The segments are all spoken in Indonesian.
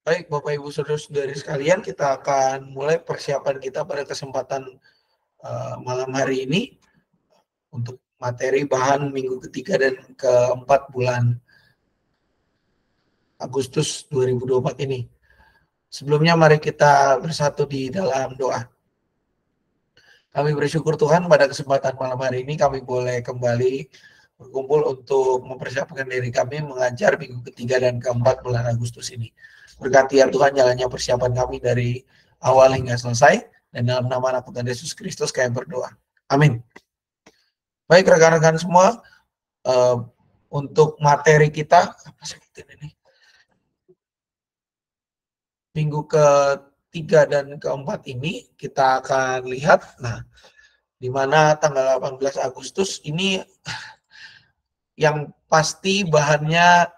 Baik, Bapak Ibu Saudara-saudari sekalian, kita akan mulai persiapan kita pada kesempatan malam hari ini untuk materi bahan minggu ketiga dan keempat bulan Agustus 2024 ini. Sebelumnya mari kita bersatu di dalam doa. Kami bersyukur Tuhan pada kesempatan malam hari ini kami boleh kembali berkumpul untuk mempersiapkan diri kami mengajar minggu ketiga dan keempat bulan Agustus ini. Berkati ya Tuhan jalannya persiapan kami dari awal hingga selesai, dan dalam nama anak Tuhan Yesus Kristus kami berdoa. Amin. Baik rekan-rekan semua, untuk materi kita minggu ketiga dan keempat ini kita akan lihat, di mana tanggal 18 Agustus ini yang pasti bahannya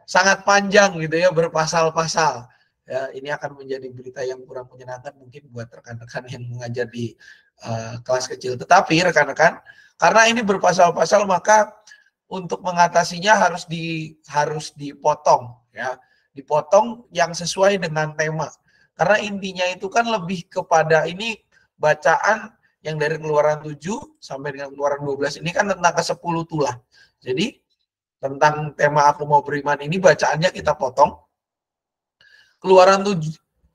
sangat panjang gitu ya, berpasal-pasal. Ya, ini akan menjadi berita yang kurang menyenangkan mungkin buat rekan-rekan yang mengajar di kelas kecil. Tetapi rekan-rekan, karena ini berpasal-pasal maka untuk mengatasinya harus dipotong ya. Dipotong yang sesuai dengan tema. Karena intinya itu kan lebih kepada ini bacaan yang dari Keluaran 7 sampai dengan Keluaran 12 ini kan tentang ke-10 tulah. Jadi tentang tema aku mau beriman ini bacaannya kita potong. Keluaran 7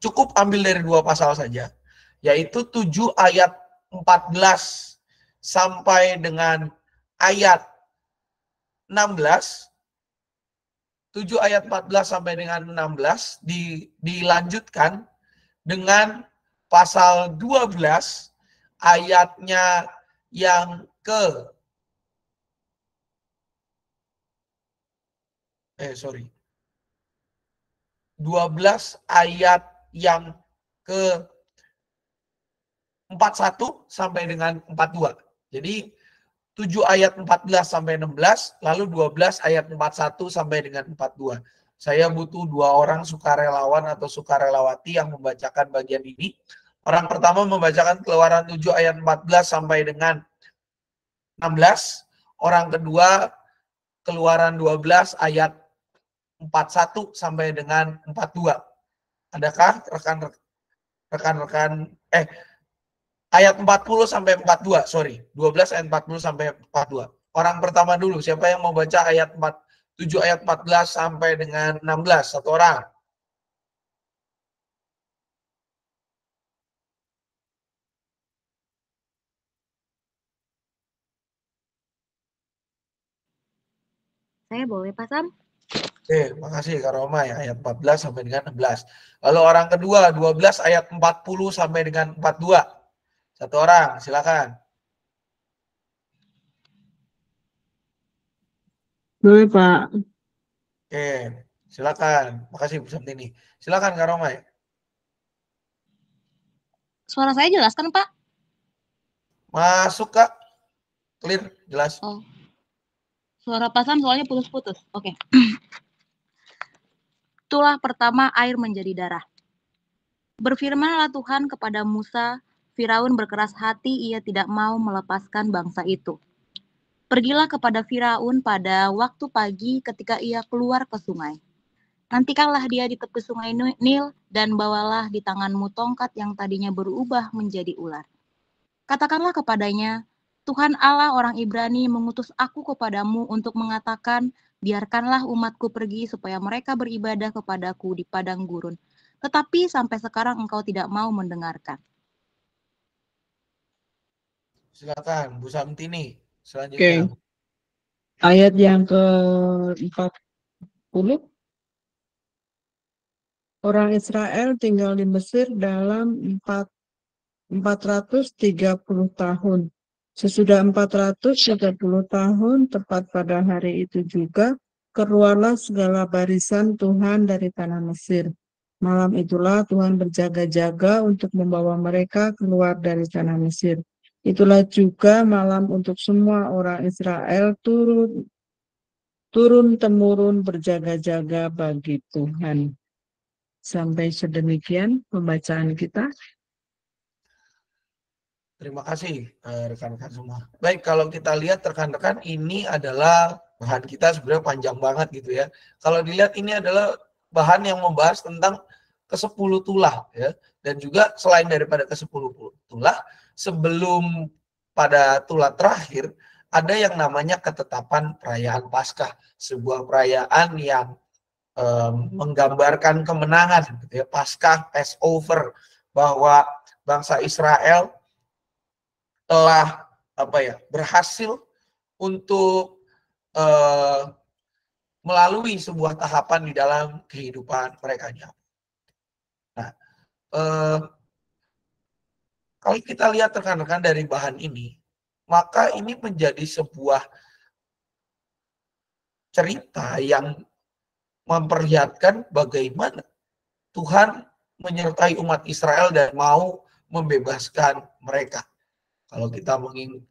cukup ambil dari 2 pasal saja, yaitu 7 ayat 14 sampai dengan ayat 16. 7 ayat 14 sampai dengan 16 dilanjutkan dengan pasal 12 ayatnya yang ke 12 ayat yang ke 41 sampai dengan 42. Jadi 7 ayat 14 sampai 16, lalu 12 ayat 41 sampai dengan 42. Saya butuh 2 orang sukarelawan atau sukarelawati yang membacakan bagian ini. Orang pertama membacakan Keluaran 7 ayat 14 sampai dengan 16. Orang kedua Keluaran 12 ayat 41 sampai dengan 42. Adakah rekan-rekan ayat 40 sampai 42, 12 ayat 40 sampai 42. Orang pertama dulu, siapa yang mau baca ayat 7 ayat 14 sampai dengan 16? Satu orang. Saya boleh, Pak Sam? Oke, makasih Kak Roma ya, ayat 14 sampai dengan 16. Lalu orang kedua, 12 ayat 40 sampai dengan 42. Satu orang, silakan. Boleh, Pak. Oke, silakan. Makasih Bu Samtini. Silakan Kak Roma ya. Suara saya jelas kan, Pak? Masuk Kak. Clear, jelas. Oh. Suara Pak Sam soalnya putus-putus. Oke. Itulah pertama air menjadi darah. Berfirmanlah Tuhan kepada Musa, Firaun berkeras hati, ia tidak mau melepaskan bangsa itu. Pergilah kepada Firaun pada waktu pagi ketika ia keluar ke sungai. Nantikanlah dia di tepi sungai Nil dan bawalah di tanganmu tongkat yang tadinya berubah menjadi ular. Katakanlah kepadanya, Tuhan Allah orang Ibrani mengutus aku kepadamu untuk mengatakan, biarkanlah umatku pergi supaya mereka beribadah kepadaku di padang gurun. Tetapi sampai sekarang engkau tidak mau mendengarkan. Silakan Bu Samtini. Selanjutnya. Oke. Ayat yang ke-40. Orang Israel tinggal di Mesir dalam 430 tahun. Sesudah 430 tahun, tepat pada hari itu juga, keluarlah segala barisan Tuhan dari tanah Mesir. Malam itulah Tuhan berjaga-jaga untuk membawa mereka keluar dari tanah Mesir. Itulah juga malam untuk semua orang Israel turun-temurun berjaga-jaga bagi Tuhan. Sampai sedemikian pembacaan kita. Terima kasih rekan-rekan semua. Baik, kalau kita lihat rekan-rekan, ini adalah bahan kita sebenarnya panjang banget gitu ya. Kalau dilihat ini adalah bahan yang membahas tentang ke-10 tulah ya. Dan juga selain daripada ke-10 tulah, sebelum pada tulah terakhir ada yang namanya ketetapan perayaan Paskah, sebuah perayaan yang menggambarkan kemenangan gitu ya, Paskah, Passover, bahwa bangsa Israel telah berhasil untuk melalui sebuah tahapan di dalam kehidupan mereka. Nah, kalau kita lihat rekan-rekan dari bahan ini, maka ini menjadi sebuah cerita yang memperlihatkan bagaimana Tuhan menyertai umat Israel dan mau membebaskan mereka. Kalau kita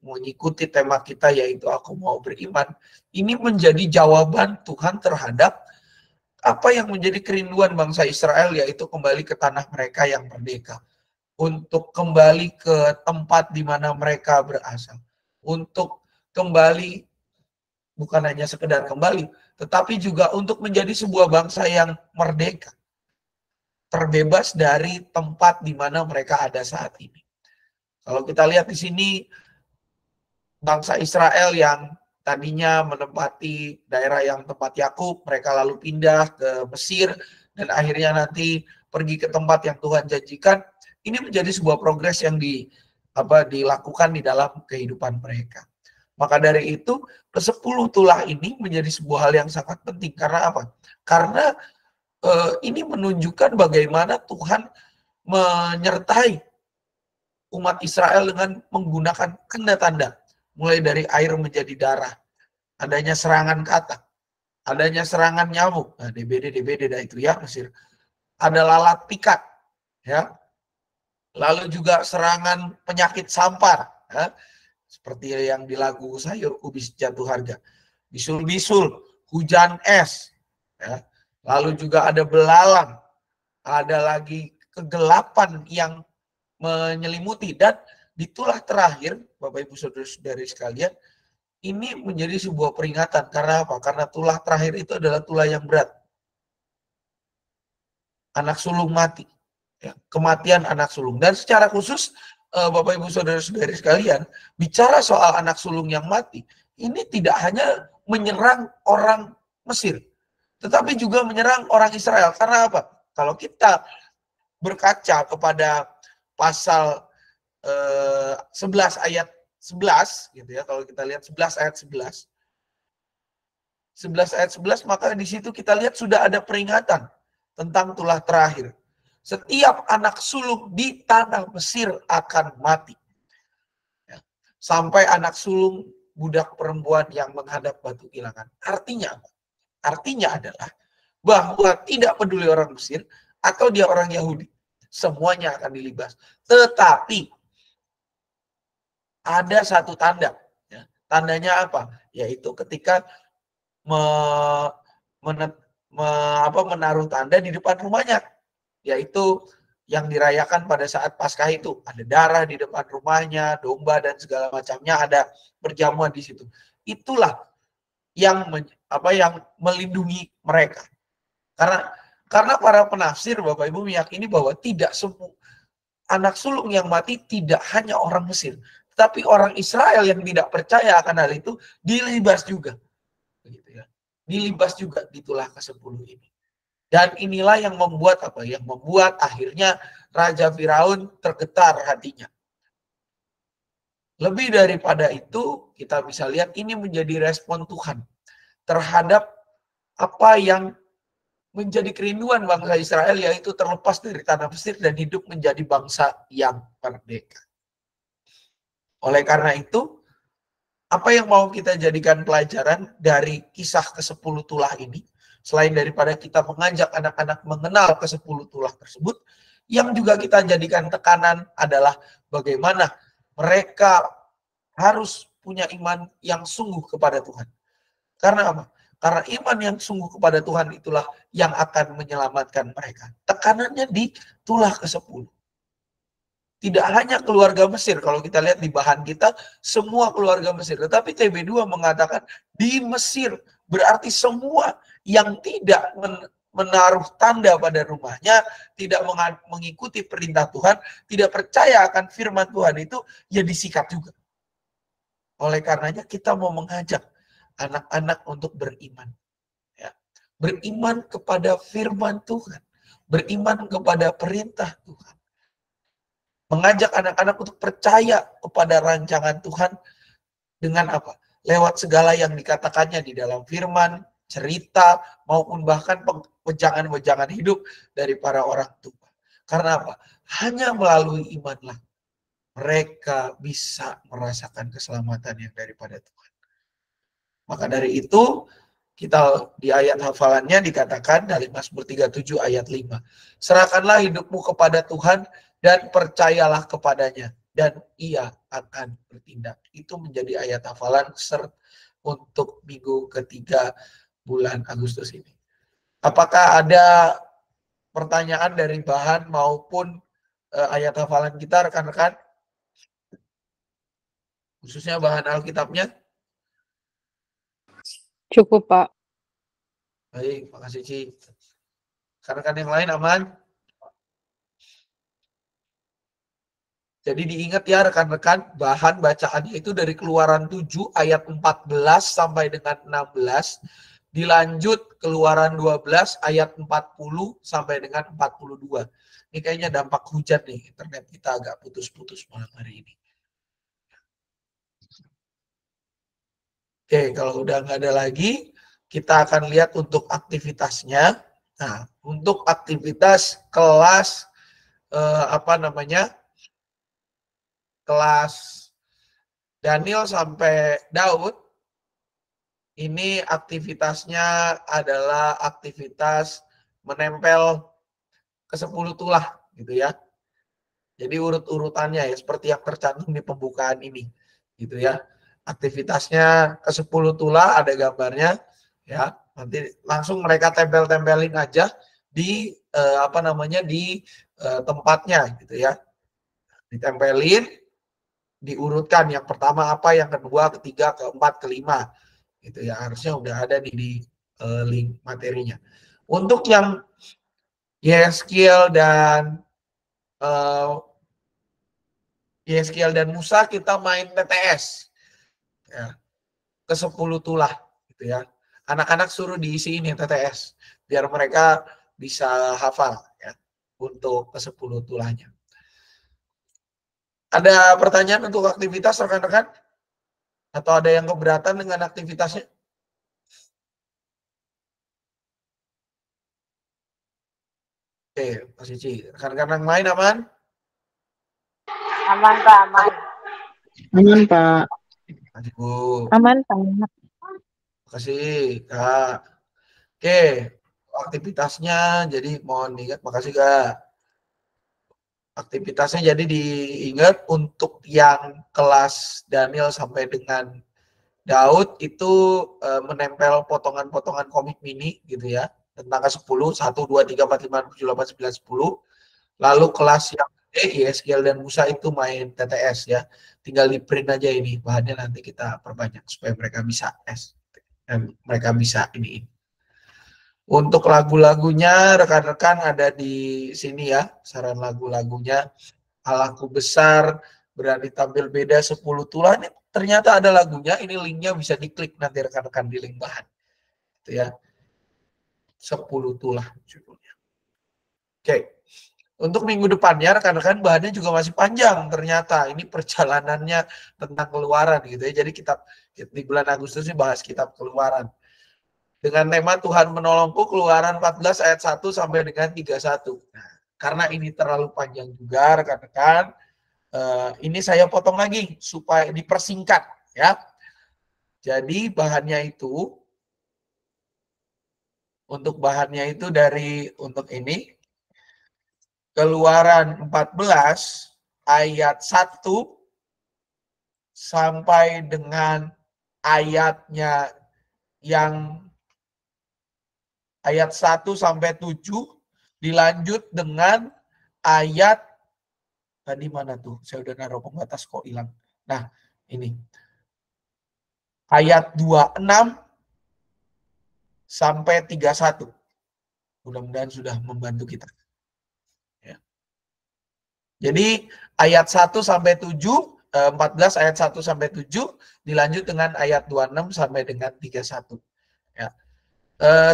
mengikuti tema kita yaitu aku mau beriman, ini menjadi jawaban Tuhan terhadap apa yang menjadi kerinduan bangsa Israel, yaitu kembali ke tanah mereka yang merdeka. Untuk kembali ke tempat di mana mereka berasal. Untuk kembali, bukan hanya sekedar kembali, tetapi juga untuk menjadi sebuah bangsa yang merdeka. Terbebas dari tempat di mana mereka ada saat ini. Kalau kita lihat di sini, bangsa Israel yang tadinya menempati daerah yang tempat Yakub, mereka lalu pindah ke Mesir, dan akhirnya nanti pergi ke tempat yang Tuhan janjikan. Ini menjadi sebuah progres yang dilakukan di dalam kehidupan mereka. Maka dari itu, ke-10 tulah ini menjadi sebuah hal yang sangat penting. Karena apa? Karena ini menunjukkan bagaimana Tuhan menyertai umat Israel dengan menggunakan tanda-tanda. Mulai dari air menjadi darah, adanya serangan katak, adanya serangan nyamuk, nah, DBD dah itu ya Mesir. Ada lalat pikat, ya. Lalu juga serangan penyakit sampar, ya. Seperti yang di lagu Sayurku Bis Jatuh Harga. Bisul-bisul, hujan es, ya. Lalu juga ada belalang, ada lagi kegelapan yang menyelimuti, dan di tulah terakhir, Bapak Ibu Saudara-saudari sekalian, ini menjadi sebuah peringatan. Karena apa? Karena tulah terakhir itu adalah tulah yang berat. Anak sulung mati. Ya, kematian anak sulung. Dan secara khusus, Bapak Ibu Saudara-saudari sekalian, bicara soal anak sulung yang mati, ini tidak hanya menyerang orang Mesir, tetapi juga menyerang orang Israel. Karena apa? Kalau kita berkaca kepada pasal 11 ayat 11 gitu ya, kalau kita lihat 11 ayat 11 ayat 11, maka di situ kita lihat sudah ada peringatan tentang tulah terakhir. Setiap anak sulung di tanah Mesir akan mati. Ya. Sampai anak sulung budak perempuan yang menghadap batu kilangan. Artinya apa? Artinya adalah bahwa tidak peduli orang Mesir atau dia orang Yahudi, semuanya akan dilibas. Tetapi ada satu tanda. Ya. Tandanya apa? Yaitu ketika menaruh tanda di depan rumahnya. Yaitu yang dirayakan pada saat Paskah itu. Ada darah di depan rumahnya, domba dan segala macamnya ada berjamuan di situ. Itulah yang melindungi mereka. Karena para penafsir, Bapak Ibu, meyakini bahwa tidak semua anak sulung yang mati tidak hanya orang Mesir, tapi orang Israel yang tidak percaya akan hal itu dilibas juga. Begitu ya. Dilibas juga di tulah ke-10 ini. Dan inilah yang membuat Yang membuat akhirnya Raja Firaun tergetar hatinya. Lebih daripada itu, kita bisa lihat ini menjadi respon Tuhan terhadap apa yang menjadi kerinduan bangsa Israel, yaitu terlepas dari tanah Mesir dan hidup menjadi bangsa yang merdeka. Oleh karena itu, apa yang mau kita jadikan pelajaran dari kisah ke-10 tulah ini, selain daripada kita mengajak anak-anak mengenal ke-10 tulah tersebut, yang juga kita jadikan tekanan adalah bagaimana mereka harus punya iman yang sungguh kepada Tuhan. Karena apa? Karena iman yang sungguh kepada Tuhan itulah yang akan menyelamatkan mereka. Tekanannya di tulah ke-10. Tidak hanya keluarga Mesir, kalau kita lihat di bahan kita, semua keluarga Mesir. Tetapi TB2 mengatakan di Mesir, berarti semua yang tidak menaruh tanda pada rumahnya, tidak mengikuti perintah Tuhan, tidak percaya akan firman Tuhan itu, ya disikat juga. Oleh karenanya kita mau mengajak anak-anak untuk beriman. Ya. Beriman kepada firman Tuhan. Beriman kepada perintah Tuhan. Mengajak anak-anak untuk percaya kepada rancangan Tuhan dengan apa? Lewat segala yang dikatakannya di dalam firman, cerita, maupun bahkan wejangan-wejangan hidup dari para orang tua. Karena apa? Hanya melalui imanlah mereka bisa merasakan keselamatan yang daripada Tuhan. Maka dari itu, kita di ayat hafalannya dikatakan dari Mazmur 37 ayat 5. Serahkanlah hidupmu kepada Tuhan dan percayalah kepadanya, dan ia akan bertindak. Itu menjadi ayat hafalan untuk minggu ketiga bulan Agustus ini. Apakah ada pertanyaan dari bahan maupun ayat hafalan kita, rekan-rekan? Khususnya bahan Alkitabnya? Cukup, Pak. Baik, makasih Ci. Rekan-rekan yang lain aman? Jadi diingat ya rekan-rekan, bahan bacaannya itu dari Keluaran 7 ayat 14 sampai dengan 16, dilanjut Keluaran 12 ayat 40 sampai dengan 42. Ini kayaknya dampak hujan nih, internet kita agak putus-putus malam hari ini. Oke, kalau udah nggak ada lagi, kita akan lihat untuk aktivitasnya. Nah, untuk aktivitas kelas kelas Daniel sampai Daud, ini aktivitasnya adalah aktivitas menempel ke 10 tulah gitu ya. Jadi urut-urutannya ya seperti yang tercantum di pembukaan ini gitu ya. Aktivitasnya ke 10 tulah, ada gambarnya ya. Nanti langsung mereka tempel-tempelin aja di tempatnya gitu ya. Ditempelin, diurutkan yang pertama apa, yang kedua, ketiga, keempat, kelima gitu ya, harusnya udah ada di link materinya. Untuk yang Yeskiel dan Musa kita main TTS ya, ke 10 tulah gitu ya. Anak-anak suruh diisi ini TTS biar mereka bisa hafal ya untuk ke 10 tulahnya. Ada pertanyaan untuk aktivitas rekan-rekan? Atau ada yang keberatan dengan aktivitasnya? Oke, Mas Cici. Rekan-rekan yang lain aman? Aman, Pak, aman. Aman, Pak. Makasih, Bu. Aman, Pak. Makasih, Kak. Oke, aktivitasnya jadi mohon diingat. Makasih, Kak. Aktivitasnya jadi diingat untuk yang kelas Daniel sampai dengan Daud itu menempel potongan-potongan komik mini gitu ya, tentang ke-10, 1, 2, 3, 4, 5, 6, 7, 8, 9, 10. Lalu kelas yang Yeskiel dan Musa itu main TTS ya. Tinggal di print aja ini, bahannya nanti kita perbanyak supaya mereka bisa mereka bisa ini. Untuk lagu-lagunya rekan-rekan ada di sini ya, saran lagu-lagunya. Allahku besar, berani tampil beda 10 tulah. Ini ternyata ada lagunya, ini linknya bisa diklik nanti rekan-rekan di link bahan. Itu ya. 10 tulah judulnya. Oke. Untuk minggu depannya rekan-rekan bahannya juga masih panjang ternyata. Ini perjalanannya tentang Keluaran gitu ya. Jadi kitab di bulan Agustus ini bahas kitab Keluaran. Dengan tema Tuhan menolongku, Keluaran 14 ayat 1 sampai dengan 31. Nah, karena ini terlalu panjang juga rekan-rekan, ini saya potong lagi supaya dipersingkat ya. Jadi bahannya itu, untuk bahannya itu untuk ini, Keluaran 14 ayat 1 sampai dengan ayatnya yang ayat 1 sampai 7 dilanjut dengan ayat tadi mana tuh? Saya udah naruh pembatas kok hilang. Nah, ini. Ayat 26 sampai 31. Mudah-mudahan sudah membantu kita. Ya. Jadi ayat 1 sampai 7, 14 ayat 1 sampai 7 dilanjut dengan ayat 26 sampai dengan 31. Ya.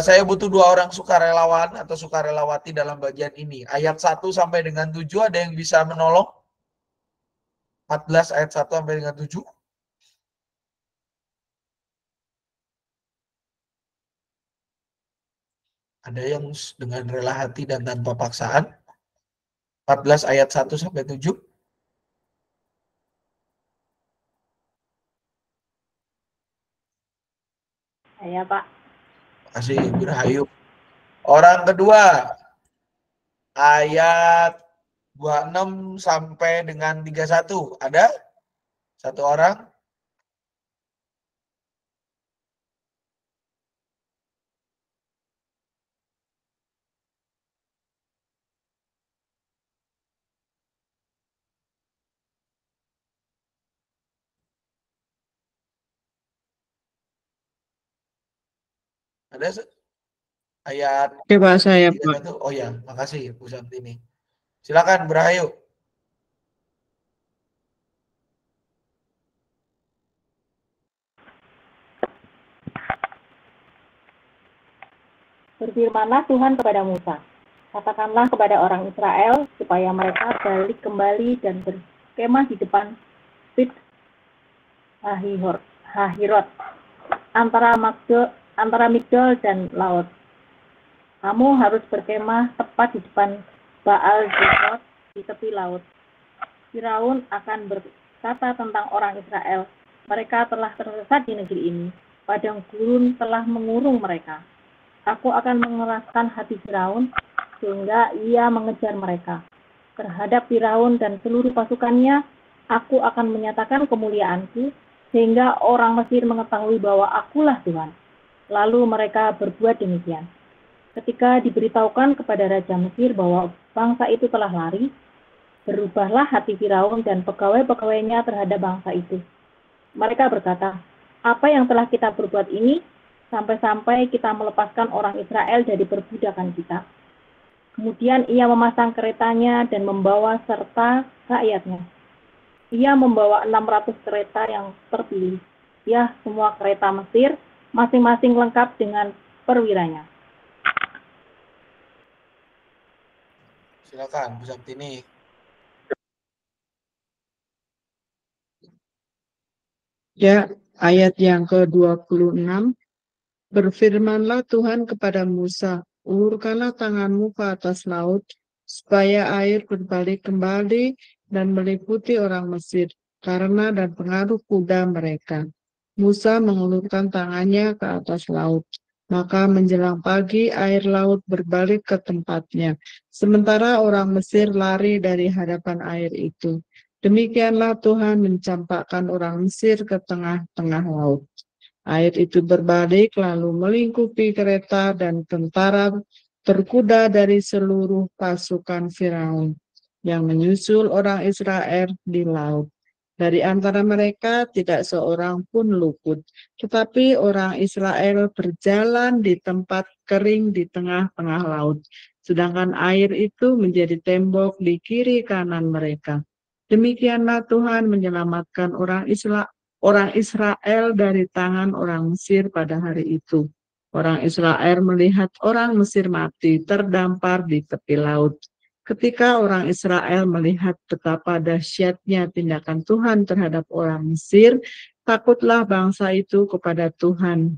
Saya butuh 2 orang sukarelawan atau sukarelawati dalam bagian ini. Ayat 1 sampai dengan 7 ada yang bisa menolong? 14 ayat 1 sampai dengan 7. Ada yang dengan rela hati dan tanpa paksaan. 14 ayat 1 sampai 7. Saya, Pak. Kasih Ibu Rahayu. Orang kedua, ayat 26 sampai dengan 31. Ada? Satu orang? Ada ayat Coba saya, Pak. 31. Oh ya, makasih Bu Santini. Silakan Berayu. Berfirmanlah Tuhan kepada Musa, katakanlah kepada orang Israel supaya mereka balik kembali dan berkemah di depan Pit Hahirot, antara Migdol dan laut. Kamu harus berkemah tepat di depan Baal Zefot di tepi laut. Firaun akan berkata tentang orang Israel, mereka telah tersesat di negeri ini, padang gurun telah mengurung mereka. Aku akan mengeraskan hati Firaun sehingga ia mengejar mereka. Terhadap Firaun dan seluruh pasukannya, aku akan menyatakan kemuliaanku sehingga orang Mesir mengetahui bahwa akulah Tuhan. Lalu mereka berbuat demikian. Ketika diberitahukan kepada Raja Mesir bahwa bangsa itu telah lari, berubahlah hati Firaun dan pegawai-pegawainya terhadap bangsa itu. Mereka berkata, apa yang telah kita berbuat ini, sampai-sampai kita melepaskan orang Israel dari perbudakan kita. Kemudian ia memasang keretanya dan membawa serta rakyatnya. Ia membawa 600 kereta yang terpilih. Ya, semua kereta Mesir, masing-masing lengkap dengan perwiranya. Silakan Bu Santini. Ya, ayat yang ke-26. Berfirmanlah Tuhan kepada Musa, ulurkanlah tanganmu ke atas laut, supaya air berbalik kembali dan meliputi orang Mesir, karena dan pengaruh kuda mereka. Musa mengulurkan tangannya ke atas laut. Maka menjelang pagi air laut berbalik ke tempatnya, sementara orang Mesir lari dari hadapan air itu. Demikianlah Tuhan mencampakkan orang Mesir ke tengah-tengah laut. Air itu berbalik lalu melingkupi kereta dan tentara terkuda dari seluruh pasukan Firaun yang menyusul orang Israel di laut. Dari antara mereka tidak seorang pun luput, tetapi orang Israel berjalan di tempat kering di tengah-tengah laut, sedangkan air itu menjadi tembok di kiri kanan mereka. Demikianlah Tuhan menyelamatkan orang Israel dari tangan orang Mesir pada hari itu. Orang Israel melihat orang Mesir mati terdampar di tepi laut. Ketika orang Israel melihat betapa dahsyatnya tindakan Tuhan terhadap orang Mesir, takutlah bangsa itu kepada Tuhan.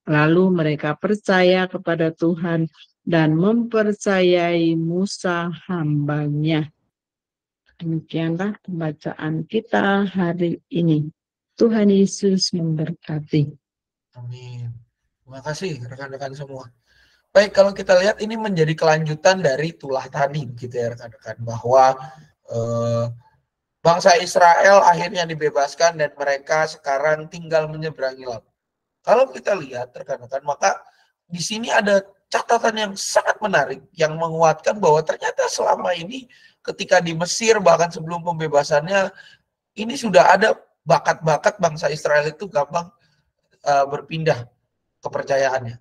Lalu mereka percaya kepada Tuhan dan mempercayai Musa hambanya. Demikianlah pembacaan kita hari ini. Tuhan Yesus memberkati. Amin. Terima kasih rekan-rekan semua. Baik, kalau kita lihat ini menjadi kelanjutan dari tulah tadi, gitu ya rekan-rekan, bahwa bangsa Israel akhirnya dibebaskan dan mereka sekarang tinggal menyeberangi laut. Kalau kita lihat rekan-rekan, maka di sini ada catatan yang sangat menarik yang menguatkan bahwa ternyata selama ini ketika di Mesir bahkan sebelum pembebasannya ini sudah ada bakat-bakat bangsa Israel itu gampang berpindah kepercayaannya.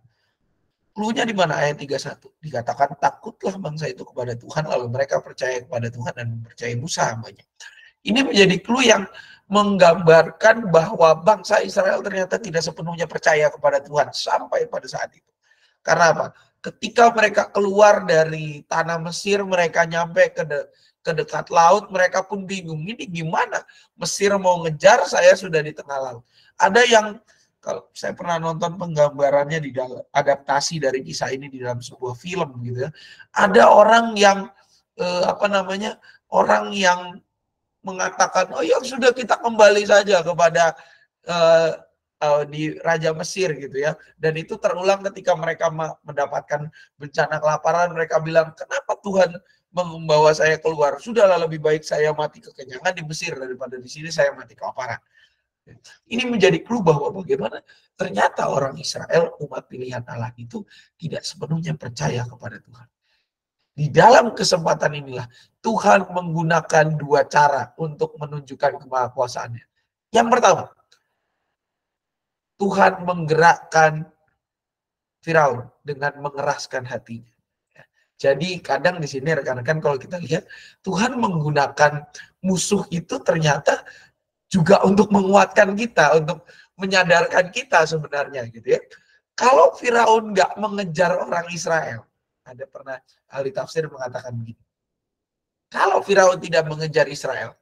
Clue-nya di mana? Ayat 31. Dikatakan takutlah bangsa itu kepada Tuhan, lalu mereka percaya kepada Tuhan dan mempercayai Musa hambanya. Ini menjadi clue yang menggambarkan bahwa bangsa Israel ternyata tidak sepenuhnya percaya kepada Tuhan sampai pada saat itu. Karena apa? Ketika mereka keluar dari tanah Mesir, mereka nyampe ke dekat laut, mereka pun bingung. Ini gimana? Mesir mau ngejar, saya sudah di tengah laut. Ada yang, kalau saya pernah nonton penggambarannya di dalam adaptasi dari kisah ini di dalam sebuah film gitu ya. Ada orang yang orang yang mengatakan, oh ya sudah kita kembali saja kepada di Raja Mesir gitu ya. Dan itu terulang ketika mereka mendapatkan bencana kelaparan, mereka bilang, kenapa Tuhan membawa saya keluar? Sudahlah, lebih baik saya mati kekenyangan di Mesir daripada di sini saya mati kelaparan. Ini menjadi clue bahwa bagaimana ternyata orang Israel, umat pilihan Allah itu tidak sepenuhnya percaya kepada Tuhan. Di dalam kesempatan inilah Tuhan menggunakan dua cara untuk menunjukkan kemahakuasaannya. Yang pertama, Tuhan menggerakkan Firaun dengan mengeraskan hatinya. Jadi kadang di sini rekan-rekan kalau kita lihat, Tuhan menggunakan musuh itu ternyata juga untuk menguatkan kita, untuk menyadarkan kita sebenarnya gitu ya. Kalau Firaun nggak mengejar orang Israel, ada pernah ahli tafsir mengatakan begini. Kalau Firaun tidak mengejar Israel,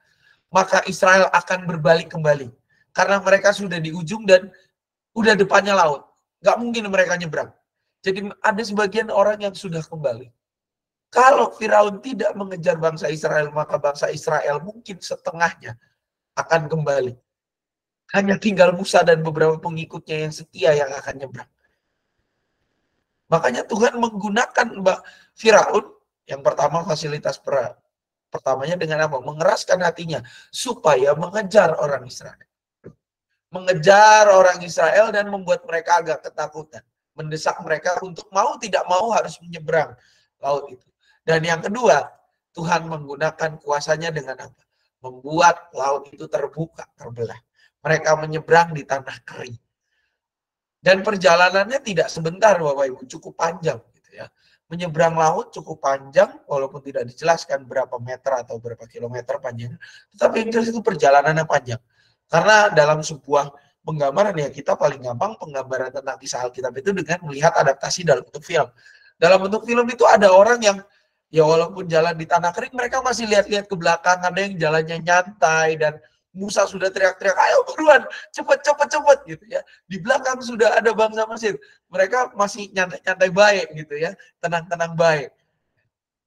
maka Israel akan berbalik kembali. Karena mereka sudah di ujung dan udah depannya laut. Nggak mungkin mereka nyebrang. Jadi ada sebagian orang yang sudah kembali. Kalau Firaun tidak mengejar bangsa Israel, maka bangsa Israel mungkin setengahnya akan kembali. Hanya tinggal Musa dan beberapa pengikutnya yang setia yang akan nyebrang. Makanya Tuhan menggunakan Firaun, yang pertama fasilitas pertamanya dengan apa? Mengeraskan hatinya supaya mengejar orang Israel. Mengejar orang Israel dan membuat mereka agak ketakutan. Mendesak mereka untuk mau tidak mau harus menyeberang laut itu. Dan yang kedua, Tuhan menggunakan kuasanya dengan apa? Membuat laut itu terbuka, terbelah. Mereka menyeberang di tanah kering. Dan perjalanannya tidak sebentar Bapak Ibu, cukup panjang gitu ya. Menyeberang laut cukup panjang, walaupun tidak dijelaskan berapa meter atau berapa kilometer panjangnya. Tetapi yang jelas itu perjalanannya panjang. Karena dalam sebuah penggambaran ya, kita paling gampang penggambaran tentang kisah Alkitab itu dengan melihat adaptasi dalam bentuk film. Dalam bentuk film itu ada orang yang ya walaupun jalan di tanah kering, mereka masih lihat-lihat ke belakang, ada yang jalannya nyantai dan Musa sudah teriak-teriak, ayo buruan, cepet gitu ya. Di belakang sudah ada bangsa Mesir. Mereka masih nyantai-nyantai baik gitu ya, tenang-tenang baik.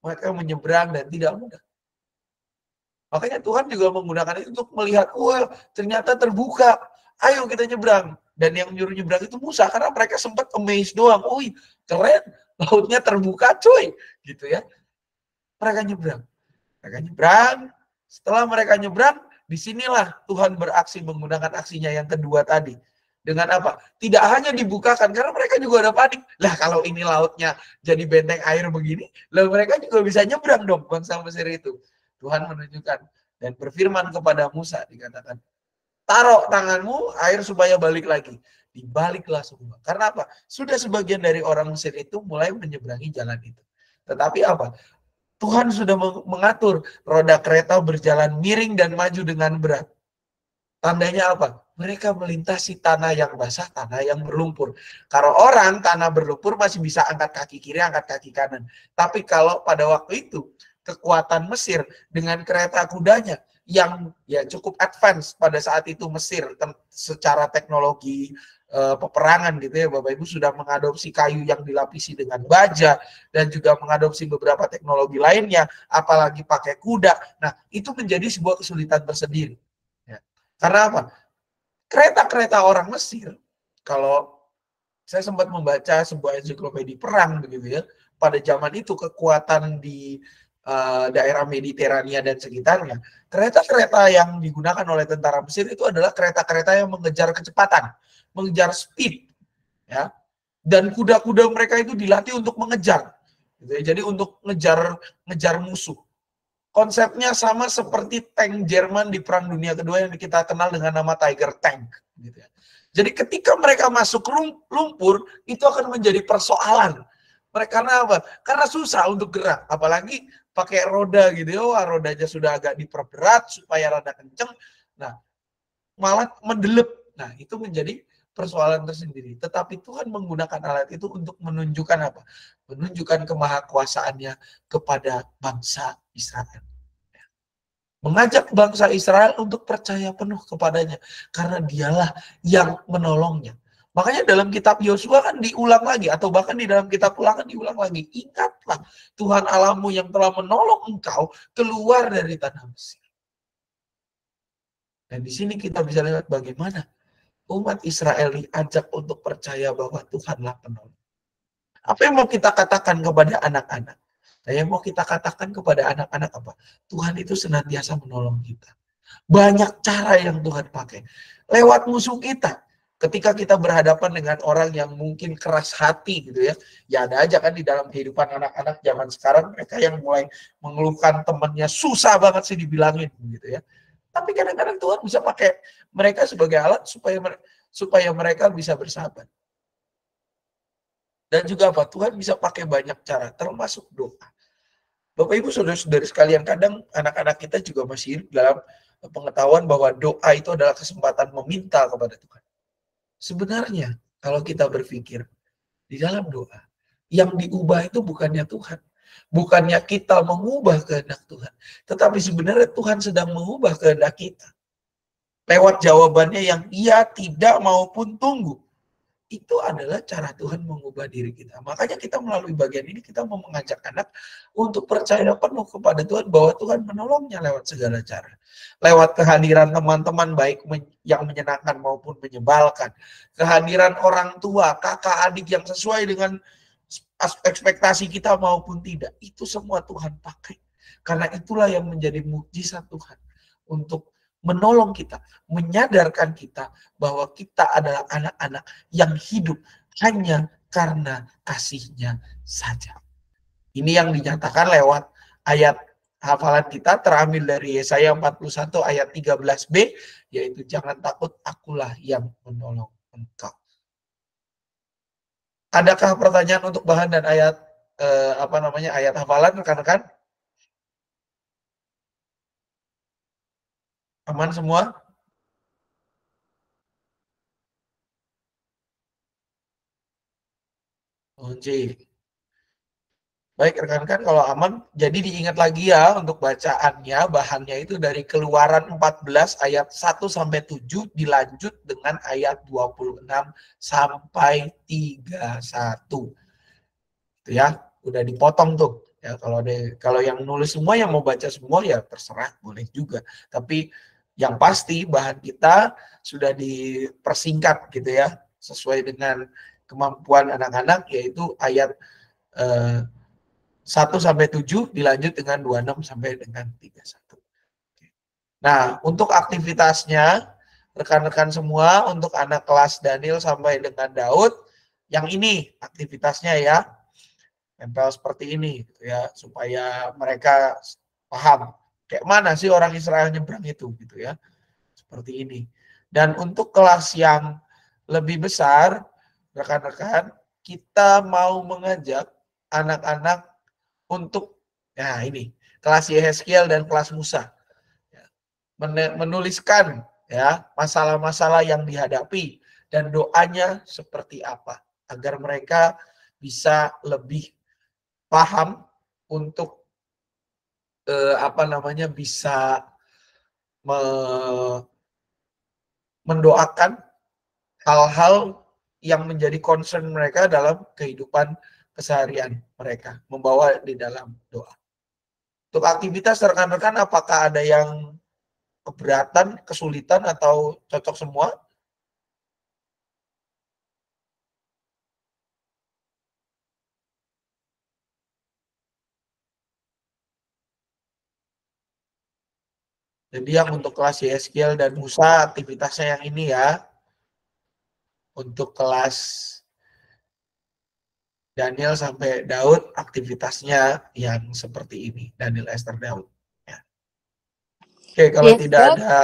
Mereka menyeberang dan tidak mudah. Makanya Tuhan juga menggunakan itu untuk melihat, wah ternyata terbuka, ayo kita nyebrang. Dan yang nyuruh nyebrang itu Musa, karena mereka sempat amazed doang. Wih, keren, lautnya terbuka cuy, gitu ya. Mereka nyebrang. Setelah mereka nyebrang, disinilah Tuhan beraksi menggunakan aksinya yang kedua tadi. Dengan apa? Tidak hanya dibukakan, karena mereka juga ada panik. Lah kalau ini lautnya jadi benteng air begini, lah mereka juga bisa nyebrang dong bangsa Mesir itu. Tuhan menunjukkan dan berfirman kepada Musa, dikatakan, taruh tanganmu air supaya balik lagi. Dibaliklah semua. Karena apa? Sudah sebagian dari orang Mesir itu mulai menyeberangi jalan itu. Tetapi apa? Tuhan sudah mengatur roda kereta berjalan miring dan maju dengan berat. Tandanya apa? Mereka melintasi tanah yang basah, tanah yang berlumpur. Kalau orang tanah berlumpur masih bisa angkat kaki kiri, angkat kaki kanan. Tapi kalau pada waktu itu kekuatan Mesir dengan kereta kudanya yang ya cukup advance pada saat itu Mesir secara teknologi peperangan gitu ya, Bapak Ibu sudah mengadopsi kayu yang dilapisi dengan baja dan juga mengadopsi beberapa teknologi lainnya, apalagi pakai kuda. Nah, itu menjadi sebuah kesulitan tersendiri. Ya. Karena apa? Kereta-kereta orang Mesir, kalau saya sempat membaca sebuah ensiklopedia perang begitu ya, pada zaman itu kekuatan di daerah Mediterania dan sekitarnya, kereta-kereta yang digunakan oleh tentara Mesir itu adalah kereta-kereta yang mengejar kecepatan, mengejar speed, ya. Dan kuda-kuda mereka itu dilatih untuk mengejar, gitu ya. Jadi untuk ngejar musuh. konsepnya sama seperti tank Jerman di Perang Dunia Kedua yang kita kenal dengan nama Tiger Tank. Gitu ya. Jadi ketika mereka masuk lumpur, itu akan menjadi persoalan. Mereka karena apa? Karena susah untuk gerak, apalagi pakai roda gitu ya. Wah, rodanya sudah agak diperberat supaya rada kenceng. Nah, malah mendelep. Nah, itu menjadi persoalan tersendiri. Tetapi Tuhan menggunakan alat itu untuk menunjukkan apa? Menunjukkan kemahakuasaannya kepada bangsa Israel. Mengajak bangsa Israel untuk percaya penuh kepadanya. Karena dialah yang menolongnya. Makanya dalam kitab Yosua kan diulang lagi. Atau bahkan di dalam kitab Ulangan diulang lagi. Ingatlah Tuhan Allahmu yang telah menolong engkau keluar dari tanah Mesir. Dan di sini kita bisa lihat bagaimana umat Israel diajak untuk percaya bahwa Tuhanlah penolong. Apa yang mau kita katakan kepada anak-anak? Yang mau kita katakan kepada anak-anak apa? Tuhan itu senantiasa menolong kita. Banyak cara yang Tuhan pakai. Lewat musuh kita. Ketika kita berhadapan dengan orang yang mungkin keras hati gitu ya. Ya ada aja kan di dalam kehidupan anak-anak zaman sekarang. Mereka yang mulai mengeluhkan temannya. Susah banget sih dibilangin gitu ya. Tapi kadang-kadang Tuhan bisa pakai mereka sebagai alat supaya mereka bisa bersabar. Dan juga apa? Tuhan bisa pakai banyak cara, termasuk doa. Bapak Ibu saudara-saudara sekalian, kadang anak-anak kita juga masih dalam pengetahuan bahwa doa itu adalah kesempatan meminta kepada Tuhan. Sebenarnya kalau kita berpikir di dalam doa, yang diubah itu bukannya Tuhan. Bukannya kita mengubah kehendak Tuhan. Tetapi sebenarnya Tuhan sedang mengubah kehendak kita. Lewat jawabannya yang iya, tidak, maupun tunggu. Itu adalah cara Tuhan mengubah diri kita. Makanya kita melalui bagian ini kita mau mengajak anak untuk percaya penuh kepada Tuhan bahwa Tuhan menolongnya lewat segala cara. Lewat kehadiran teman-teman baik yang menyenangkan maupun menyebalkan. Kehadiran orang tua, kakak, adik yang sesuai dengan ekspektasi kita maupun tidak. Itu semua Tuhan pakai. Karena itulah yang menjadi mukjizat Tuhan untuk menolong kita, menyadarkan kita bahwa kita adalah anak-anak yang hidup hanya karena kasih-Nya saja. Ini yang dinyatakan lewat ayat hafalan kita terambil dari Yesaya 41 ayat 13b, yaitu jangan takut, akulah yang menolong engkau. Adakah pertanyaan untuk bahan dan ayat ayat hafalan rekan-rekan? Aman semua? Oke. Baik rekan-rekan, kalau aman, jadi diingat lagi ya untuk bacaannya, bahannya itu dari Keluaran 14 ayat 1-7 dilanjut dengan ayat 26 sampai 31. Itu ya, udah dipotong tuh. Ya, kalau yang nulis semua yang mau baca semua ya terserah, boleh juga. Tapi yang pasti bahan kita sudah dipersingkat gitu ya, sesuai dengan kemampuan anak-anak, yaitu ayat 1-7 dilanjut dengan 26 sampai dengan 31. Nah, untuk aktivitasnya, rekan-rekan semua, untuk anak kelas Daniel sampai dengan Daud, yang ini aktivitasnya ya, tempel seperti ini, gitu ya, supaya mereka paham kayak mana sih orang Israel nyebrang itu, gitu ya, seperti ini. Dan untuk kelas yang lebih besar, rekan-rekan, kita mau mengajak anak-anak untuk, nah ini, kelas Yehezkiel dan kelas Musa. Menuliskan ya masalah-masalah yang dihadapi dan doanya seperti apa. Agar mereka bisa lebih paham untuk bisa mendoakan hal-hal yang menjadi concern mereka dalam kehidupan keseharian mereka, membawa di dalam doa. Untuk aktivitas rekan-rekan, apakah ada yang keberatan, kesulitan, atau cocok semua? Jadi yang untuk kelas Yehezkiel dan Musa, aktivitasnya yang ini ya. Untuk kelas Daniel sampai Daud, aktivitasnya yang seperti ini. Daniel, Esther, Daud. Oke, kalau Yes, tidak Dok. ada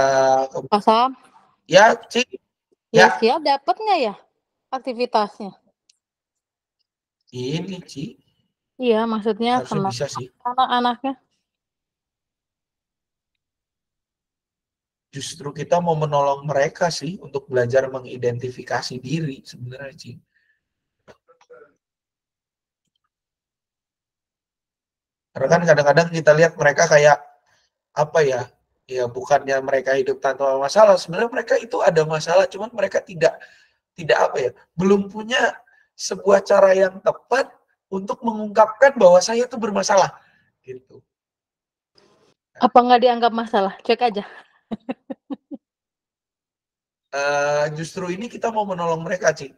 Pak Sam. ya, Cik. Yes, Ya, ya, dapat nggak ya aktivitasnya? ini Cik. Iya, maksudnya Harusnya sama bisa sih. anak-anaknya. Justru kita mau menolong mereka sih untuk belajar mengidentifikasi diri sebenarnya, Cik. Karena kan kadang-kadang kita lihat mereka kayak apa ya? Ya bukannya mereka hidup tanpa masalah, sebenarnya mereka itu ada masalah, cuman mereka tidak apa ya? Belum punya sebuah cara yang tepat untuk mengungkapkan bahwa saya itu bermasalah gitu. Apa nggak dianggap masalah? Cek aja. Justru ini kita mau menolong mereka, Cik.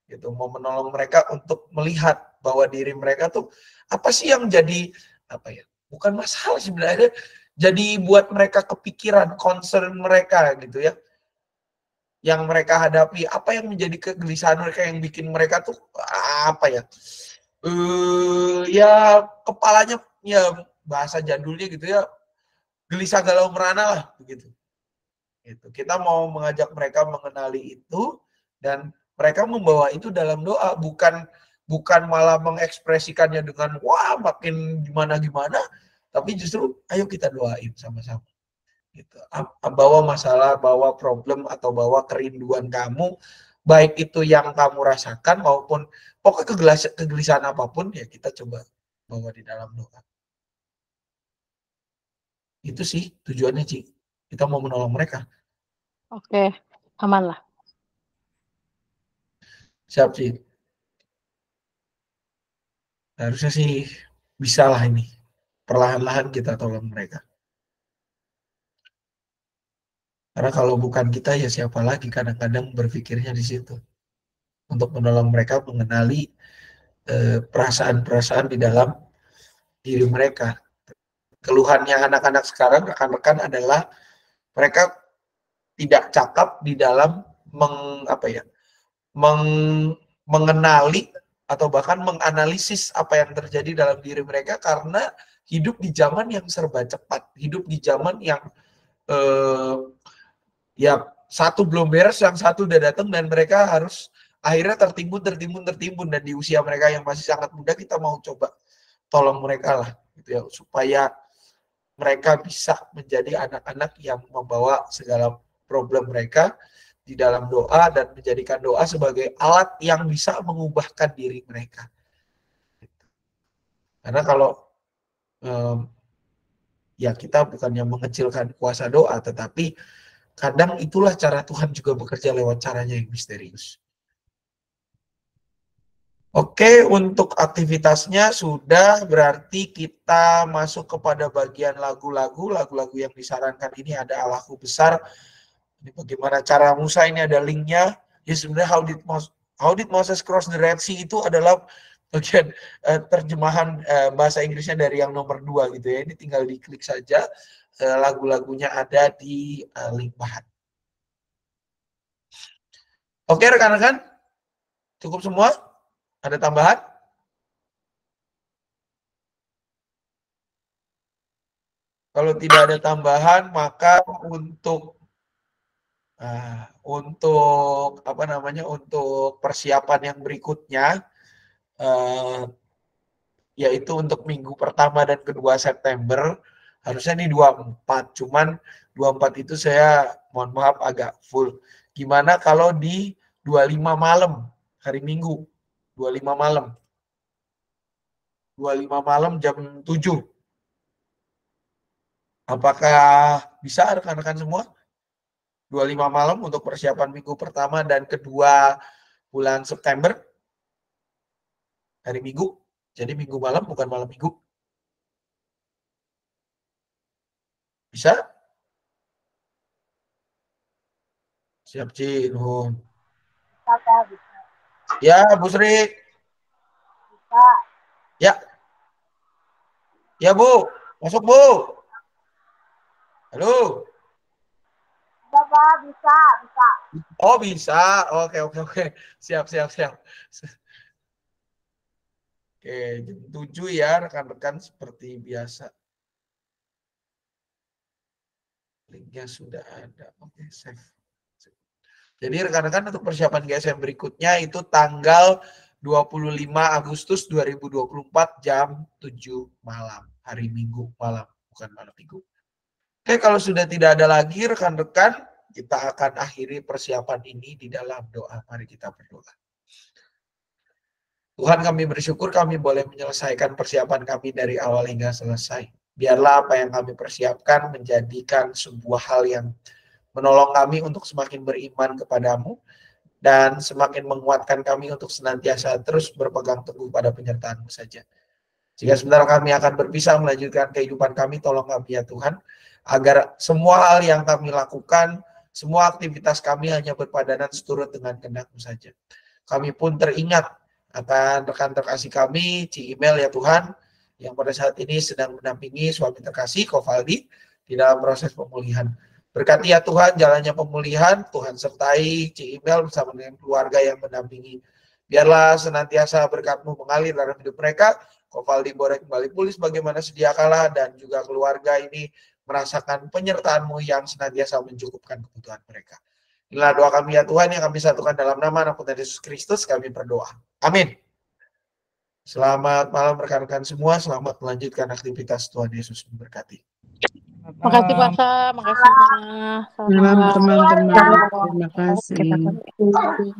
Gitu, mau menolong mereka untuk melihat bahwa diri mereka tuh apa sih yang jadi apa ya? Bukan masalah sebenarnya, jadi buat mereka kepikiran, concern mereka gitu ya. Yang mereka hadapi, apa yang menjadi kegelisahan mereka yang bikin mereka tuh apa ya? Ya kepalanya ya bahasa jadulnya gitu ya, gelisah galau merana lah begitu. Gitu. Kita mau mengajak mereka mengenali itu dan mereka membawa itu dalam doa, bukan malah mengekspresikannya dengan wah makin gimana, tapi justru ayo kita doain sama-sama. Gitu. Bawa masalah, bawa problem atau bawa kerinduan kamu, baik itu yang kamu rasakan maupun pokoknya kegelisahan apapun ya kita coba bawa di dalam doa. Itu sih tujuannya, Ci. Kita mau menolong mereka. Oke, aman lah. Siap, Ci. Harusnya sih bisa lah ini. Perlahan-lahan kita tolong mereka. Karena kalau bukan kita ya siapa lagi, kadang-kadang berpikirnya di situ. Untuk menolong mereka mengenali perasaan-perasaan di dalam diri mereka. Keluhannya anak-anak sekarang, rekan-rekan adalah mereka tidak cakap di dalam mengenali atau bahkan menganalisis apa yang terjadi dalam diri mereka karena hidup di zaman yang serba cepat, hidup di zaman yang ya satu belum beres, yang satu udah datang dan mereka harus akhirnya tertimbun dan di usia mereka yang masih sangat muda kita mau coba tolong mereka lah gitu ya supaya mereka bisa menjadi anak-anak yang membawa segala problem mereka di dalam doa dan menjadikan doa sebagai alat yang bisa mengubahkan diri mereka. Karena kalau ya kita bukannya mengecilkan kuasa doa, tetapi kadang itulah cara Tuhan juga bekerja lewat caranya yang misterius. Oke, untuk aktivitasnya sudah, berarti kita masuk kepada bagian lagu-lagu yang disarankan ini ada Allahku Besar. Ini bagaimana cara Musa, ini ada linknya. Ya sebenarnya how did Moses cross the Red Sea itu adalah bagian terjemahan bahasa Inggrisnya dari yang nomor 2 gitu ya. Ini tinggal diklik saja, lagu-lagunya ada di link bahan. Oke rekan-rekan, cukup semua? Ada tambahan? Kalau tidak ada tambahan, maka untuk untuk persiapan yang berikutnya, yaitu untuk minggu pertama dan kedua September, harusnya ini 24. Cuman 24 itu saya mohon maaf agak full. Gimana kalau di 25 malam, hari Minggu, 25 malam. 25 malam jam 7. Apakah bisa rekan-rekan semua? 25 malam untuk persiapan minggu pertama dan kedua bulan September. Hari Minggu. Jadi minggu malam bukan malam minggu. Bisa? Siap, Ci. Nuhun. Ya, Bu Sri. Ya. Ya, Bu. Masuk, Bu. Halo. Bisa. Oh, bisa. Oke. Siap. Oke, jam 7 ya rekan-rekan seperti biasa. linknya sudah ada. Oke, save. Jadi rekan-rekan untuk persiapan GSM berikutnya itu tanggal 25 Agustus 2024 jam 7 malam. Hari Minggu malam, bukan malam Minggu. Oke, kalau sudah tidak ada lagi rekan-rekan, kita akan akhiri persiapan ini di dalam doa. Mari kita berdoa. Tuhan, kami bersyukur kami boleh menyelesaikan persiapan kami dari awal hingga selesai. Biarlah apa yang kami persiapkan menjadikan sebuah hal yang menolong kami untuk semakin beriman kepadamu dan semakin menguatkan kami untuk senantiasa terus berpegang teguh pada penyertaan-Mu saja. Jika sebentar kami akan berpisah melanjutkan kehidupan kami, tolong kami ya Tuhan, agar semua hal yang kami lakukan, semua aktivitas kami hanya berpadanan seturut dengan kehendak-Mu saja. Kami pun teringat akan rekan terkasih kami, Ci Email ya Tuhan, yang pada saat ini sedang mendampingi suami terkasih, Kovaldi, di dalam proses pemulihan. Berkati ya Tuhan jalannya pemulihan, Tuhan sertai Ci Email bersama dengan keluarga yang mendampingi. Biarlah senantiasa berkat-Mu mengalir dalam hidup mereka, Kovaldi boleh kembali pulih sebagaimana sedia kala, dan juga keluarga ini merasakan penyertaan-Mu yang senantiasa mencukupkan kebutuhan mereka. Inilah doa kami ya Tuhan yang kami satukan dalam nama Anak Tuhan Yesus Kristus, kami berdoa. Amin. Selamat malam rekan-rekan semua, selamat melanjutkan aktivitas. Tuhan Yesus memberkati. Makasih Pasha, makasih Ma. Selamat Malam malam. teman-teman, terima kasih.